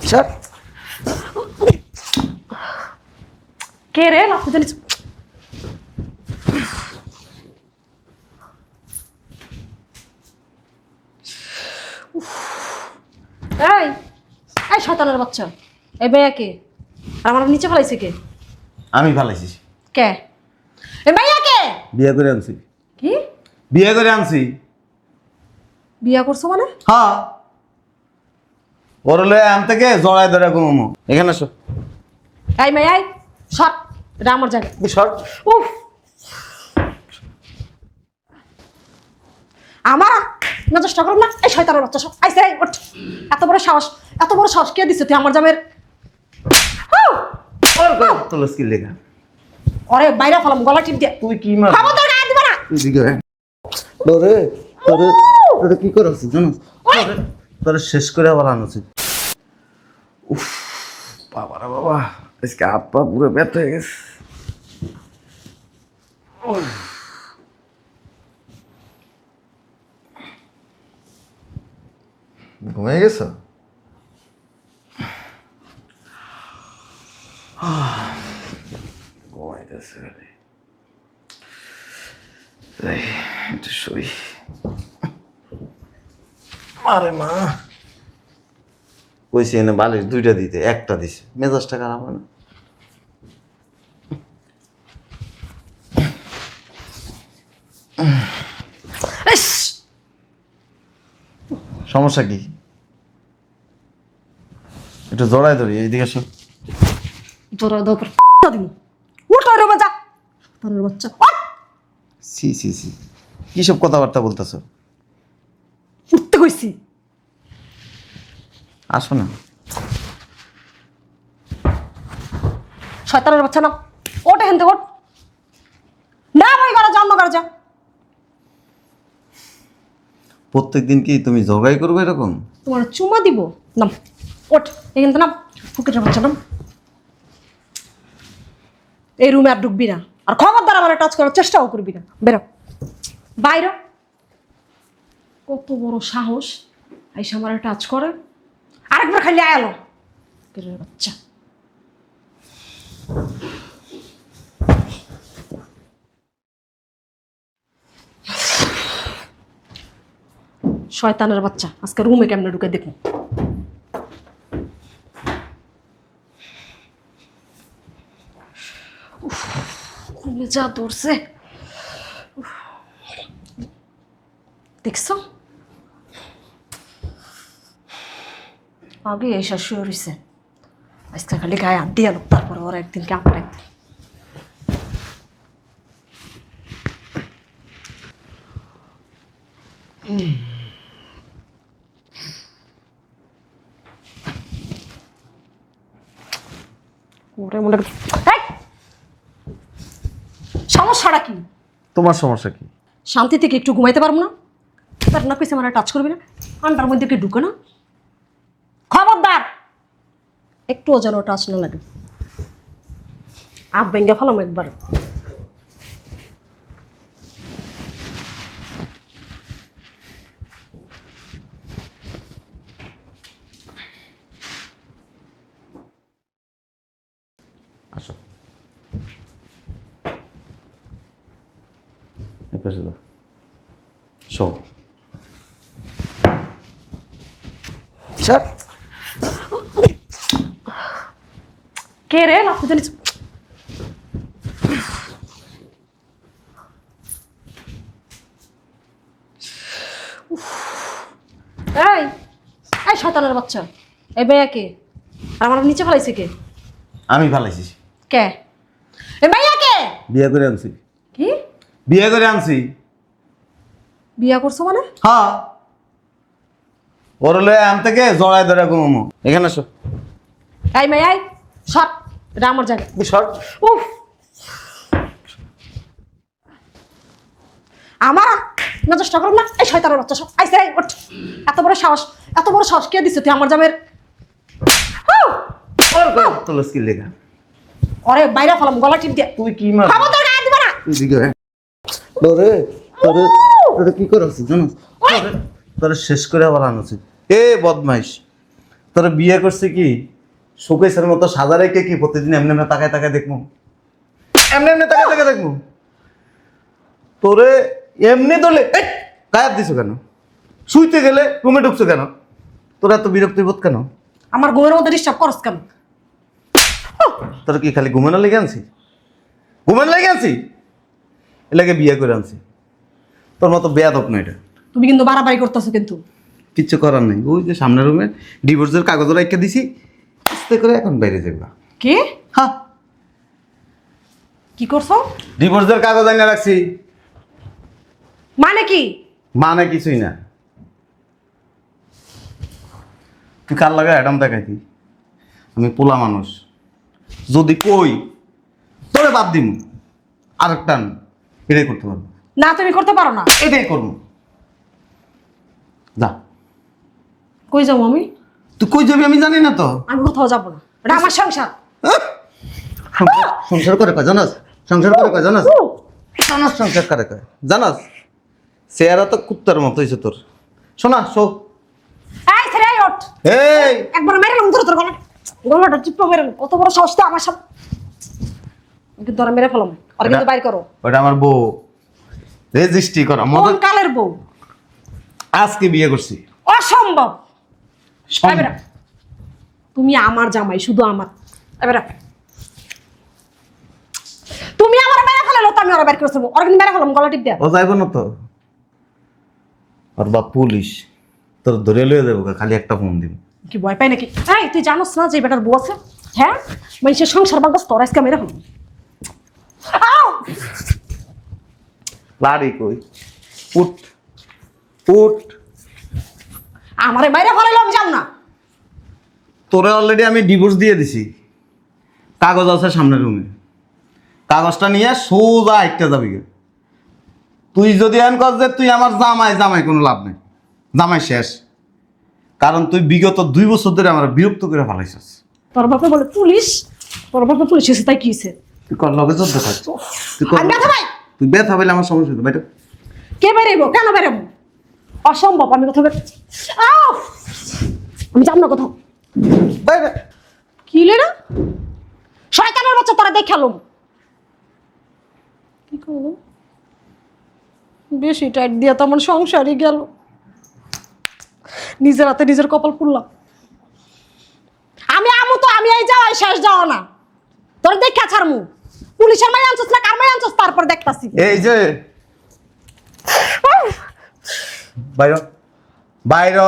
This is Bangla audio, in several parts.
স্যার কে রে লাফু জানিস? এই এই শয়তানের বাচ্চা, এই ভাইয়া কে? আর আমার নিচে ফেলাইছে কে? আমি ভালাইছি। কে এই ভাইয়া কে? বিয়ে করে আনছি। কি বিয়ে করে আনছি? বিয়া করছো মানে? হ্যাঁ, ওর লয়ে আনতে কে জড়াই ধরে ঘুমো। এখানে আসো। এই ভাই এই সর, এটা আমার জায়গা। সর। উফ, আমার না চেষ্টা করো না। এই শয়তানের বাচ্চা সব আইসে, এই ওঠ। এত বড় সাহস, এত বড় সাহস কে দিছে তুই আমার জামের? তোর স্কিল লেখা। ওরে বাইরে ফেলাম গলা টিপ দিয়ে। তুই কি মার? খাবো তোর গায়ে দিব না। এদিকে আয়। তোরে তোরে তোরে কি করছিস জানো? তোরে শেষ করে আবার আনছি। উফ বাবা রে বাবা, আজকে আপা পুরো ব্যথা হয়ে গেছে। ঘুমিয়ে গেছো? ঘুমাইতেছে একটু শুই। আরে মা কইছি এনে বালিশ দুইটা দিতে, একটা দিছে, মেজাজটা খারাপ হয় না? সমস্যা কি? একটু জড়াই ধরি, এইদিকে আসো। তোরা দরকার দিব। উঠ রে বাচ্চা, তোর বাচ্চা উঠ। সি সি সি, কি সব কথাবার্তা বলতেছো? উঠতে কইছি। আসো না। শয়তানের বাচ্চা না, ওটা হেনতে ওঠ। না ভাই করা যা, অন্য করা যা। প্রত্যেক দিন কি তুমি জগাই করবে এরকম? তোমার চুমা দিব। নাম ওঠ, এখান থেকে নাম। ফুকেটের বাচ্চা নাম। এই রুমে আর ঢুকবি না, আর খবরদার আমার টাচ করার চেষ্টাও করবি না। বেরো বাইরে। কত বড় সাহস, আইসা আমার টাচ করে। আরেকবার খালি আয়ালো বাচ্চা। শয়তানের বাচ্চা, আজকে রুমে কেমনে ঢুকে দেখুন। যা দৌড়ছে দেখছো? আগে এসা শুয়ে রয়েছে, আজকে খালি গায়ে হাত দিয়ে লোক, তারপরে ওরা একদিন কেমন একদিন। সমস্যাটা কি? তোমার সমস্যা কি? শান্তি থেকে একটু ঘুমাইতে পারবো না? তার না কইছে আমার টাচ করবি না, আন্ডার মধ্যে কি ঢুকে না? খবরদার একটুও যেন টাচ না লাগে। আপ ভেঙ্গে ফেলাম একবার। আসো, এপাশে দাও। Show sir. কে রে লাফু জানিস? এই এই শয়তানের বাচ্চা, এই ভাইয়া কে? আর আমার নিচে ফেলাইছে কে? আমি ভালাইছি। কে এই ভাইয়া কে? বিয়ে করে আনছি। কি বিয়ে করে আনছি? বিয়া করছো মানে? হ্যাঁ, ওর লয়ে আনতে কে জড়াই ধরে ঘুমো। এখানে আসো। এই ভাই এই সর, এটা আমার জায়গা। সর। উফ, আমার না চেষ্টা করো না। এই শয়তানের বাচ্চা সব আইসে, এই ওঠ। এত বড় সাহস, এত বড় সাহস কে দিছে তুই আমার জামের? তোর স্কিল লেখা। ওরে বাইরে ফেলাম গলা টিপ দিয়ে। তুই কি মার? খাবো তোর গায়ে দিব না। এদিকে আয়। তোরে তোরে তোরে কি করছিস জানো? তোরে শেষ করে আবার আনছি। এ বদমাইশ, তোরা বিয়ে করছে কি শোকেসের মতো সাজা রেখে কি প্রতিদিন এমনি এমনি তাকায় তাকায় দেখবো? এমনি এমনি তাকায় তাকায় দেখবো? তোরে এমনি তোলে গায়েব দিছো কেন? শুইতে গেলে রুমে ঢুকছো কেন? তোরা এত বিরক্তি বোধ কেন? আমার ঘুমের মধ্যে ডিস্টার্ব করস কেন? তোরা কি খালি ঘুমানো লেগে আনছি? ঘুমানো লেগে আনছি? এলাকে বিয়ে করে আনছি। তোর মতো বেয়াদব না এটা। তুমি কিন্তু বাড়াবাড়ি করতেছো কিন্তু। কিচ্ছু করার নেই, ওই যে সামনের রুমে ডিভোর্সের কাগজ রেখে দিছি, আস্তে করে এখন বাইরে যাবা। কি হ্যাঁ, কি করছো? ডিভোর্সের কাগজ এনে রাখছি। মানে কি? মানে কিছুই না। তুই কার লাগা অ্যাডাম দেখাইতি? আমি পোলা মানুষ, যদি কই তোরে বাদ দিম আরেকটা এটাই করতে পারবো না তুমি করতে পারো না। এটাই করবো। যা। কই যাবো আমি? তুই কই যাবি আমি জানি না তো। আমি কোথাও যাবো না, এটা আমার সংসার। সংসার করে কয় জানাস? সংসার করে কয় জানাস? জানাস সংসার করে কয় জানাস? চেহারা তো কুত্তার মতো হয়েছে তোর। শোনা শো। এই ছেড়ে এই ওঠ। এই একবার মেরে লম তোর গলা, গলাটা চিপে মেরে লম। কত বড় সাহস তো আমার সাথে। কিন্তু ধরে মেরে ফেলাম আর কিন্তু বাইর করো। ওটা আমার বউ, রেজিস্ট্রি করা কোন মজা। কালের বউ? আজকে বিয়ে করছি। অসম্ভব। এবারে তুমি আমার জামাই, শুধু আমার। এবারে তুমি আমার মেরে ফেলালো তো আমি ওরা বের করে দেবো। ওরা কিন্তু মেরে ফেলাম গলা টিপ দেয়া। ও যাইব না তো, আর বাপ পুলিশ তোর ধরে লয়ে যাবো, খালি একটা ফোন দিব। কি ভয় পাই নাকি? এই তুই জানোস না যে বেটার বউ আছে? হ্যাঁ, মানুষের সংসার বাঙ্গাস তোর আজকে মেরে ফেলাম। লাড়ি কই? উঠ উঠ। আমারে বাইরে ফেলাইলাম, যাও না। তোরে অলরেডি আমি ডিভোর্স দিয়ে দিছি, কাগজ আছে সামনের রুমে, কাগজটা নিয়ে সোজা একটা যাবি। তুই যদি এন কর যে তুই আমার জামাই, জামাই কোনো লাভ নেই, জামাই শেষ। কারণ তুই বিগত 2 বছর ধরে আমার বিরক্ত করে ফেলাইছিস। তোর বাপে বলে পুলিশ, তোর বাপে পুলিশ এসে তাই কি হয়েছে? তুই কর লগে যুদ্ধ কর। তুই কর। আমি ব্যথা পাই। তুই ব্যথা পাইলে আমার সমস্যা হতো বাইটা। কে বেরেবো? কেন বেরেবো? অসম্ভব। আমি কোথাও আমি যাব না কোথাও। বাইরে। কি লে না শয়তানের বাচ্চা, তোরা দেখালুম। কি করলো? বেশি টাইট দিয়া তো আমার সংসারই গেল। নিজের হাতে নিজের কপাল পুড়লাম। আমি আমু তো আমি এই যাওয়াই শেষ যাওয়া না। তোর দেখা ছাড়মু। পুলিশের মাই আনছস না কার মাই আনছস তারপর দেখতাছি। এই যে বাইরে বাইরে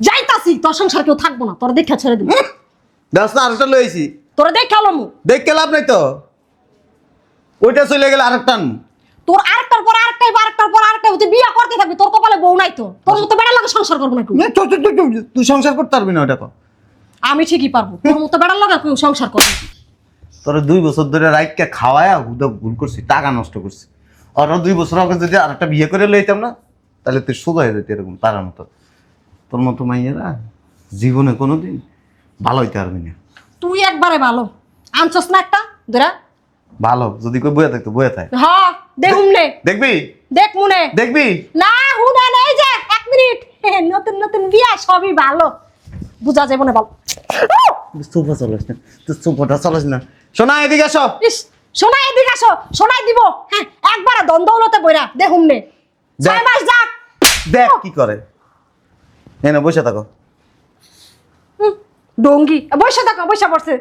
যাইতাছি, তোর সংসার কেউ থাকবো না। তোর দেখা ছেড়ে দিব। দাস না আরেকটা লইছি, তোর দেখালমু। দেখতে লাভ নাই তো, ওইটা চলে গেলে আরেকটা আনবো। তোর আরেকটার পর আরেকটাই, আরেকটার পর আরেকটাই, তুই বিয়ে করতে থাকবি। তোর কপালে বউ নাই তো? তোর মতো বেড়া লাগে সংসার করবো না কেউ। তুই সংসার করতে পারবি না ওটা কর। আমি ঠিকই পারবো। তোর মতো বেড়া লাগে কেউ সংসার করবো। তোর 2 বছর ধরে রাইটকে খাওয়ায়া হুদা ভুল করছি, টাকা নষ্ট করছি। আর 2 বছর আগে যদি আরেকটা বিয়ে করে লইতাম না, তাহলে তুই সোজা হয়ে যেত এরকম তার মতো। তোর মতো মাইয়েরা জীবনে কোনোদিন ভালো হইতে পারবি না। তুই একবারে ভালো আনছস না একটা ধরা। ভালো যদি কই বইয়া থাকতো বইয়া থাক। হ্যাঁ দেখুম নে। দেখবি দেখ মনে দেখবি না হুনা নেই যে 1 মিনিট। নতুন নতুন বিয়া সবই ভালো বুঝা যাবে না বল। সোফা চলাস না, তুই সোফাটা চলাস না। শোনা এদিকে আসো। ইস শোনা এদিকে আসো, শোনাই দিব। হ্যাঁ একবারে দ্বন্দ্বলতে বইরা দেখুম নে। 6 মাস যাক দেখ কি করে। এনে বসে থাকো। ডঙ্গি বৈশা থাকো, বৈশা পড়ছে।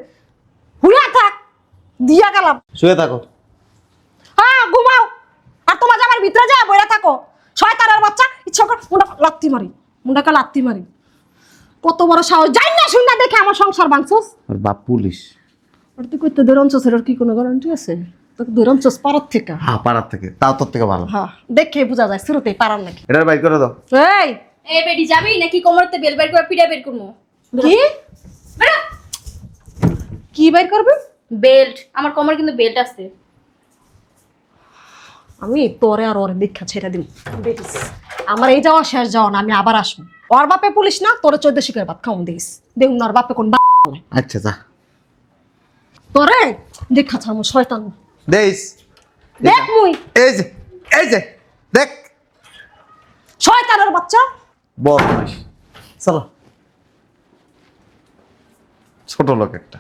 হুইয়া থাক দিয়া গেলাম। শুয়ে থাকো। হ্যাঁ ঘুমাও। আর তোমার জামার ভিতরে যা বইরা থাকো। শয়তানের বাচ্চা, ইচ্ছা করে মুন্ডা লাত্তি মারি, মুন্ডাকে লাত্তি মারি। কত বড় সাহস! যাই না শুন না দেখে আমার সংসার ভাঙছস। আর বাপ পুলিশ। আর তুই কইতে দেরঞ্চস, এর কি কোনো গ্যারান্টি আছে? তোকে দেরঞ্চস পারার থেকে। হ্যাঁ পাড়ার থেকে, তাও তোর থেকে ভালো। হ্যাঁ দেখে বোঝা যায় শুরুতেই পারার নাকি। এটা বাইর করে দাও। এই এ বেডি যাবি নাকি কোমরতে বেল বের করে পিড়া বের করবো? কি কি বাইর করবে? বেল্ট, আমার কোমর কিন্তু বেল্ট আছে। আমি তোরে আর ওরে দীক্ষা ছেড়ে দিব। দেখিস আমার এই যাওয়া শেষ যাওয়া না, আমি আবার আসবো। ওর বাপে পুলিশ না, তোরে 14 শিকার ভাত খাওয়ান দিস। দেখুন ওর বাপে কোন আচ্ছা যা তোরে দীক্ষা ছাড়বো শয়তান। দেইস। দেখ মুই এই যে এই যে দেখ শয়তানের বাচ্চা। বদমাইশ। চলো ছোট লোক একটা।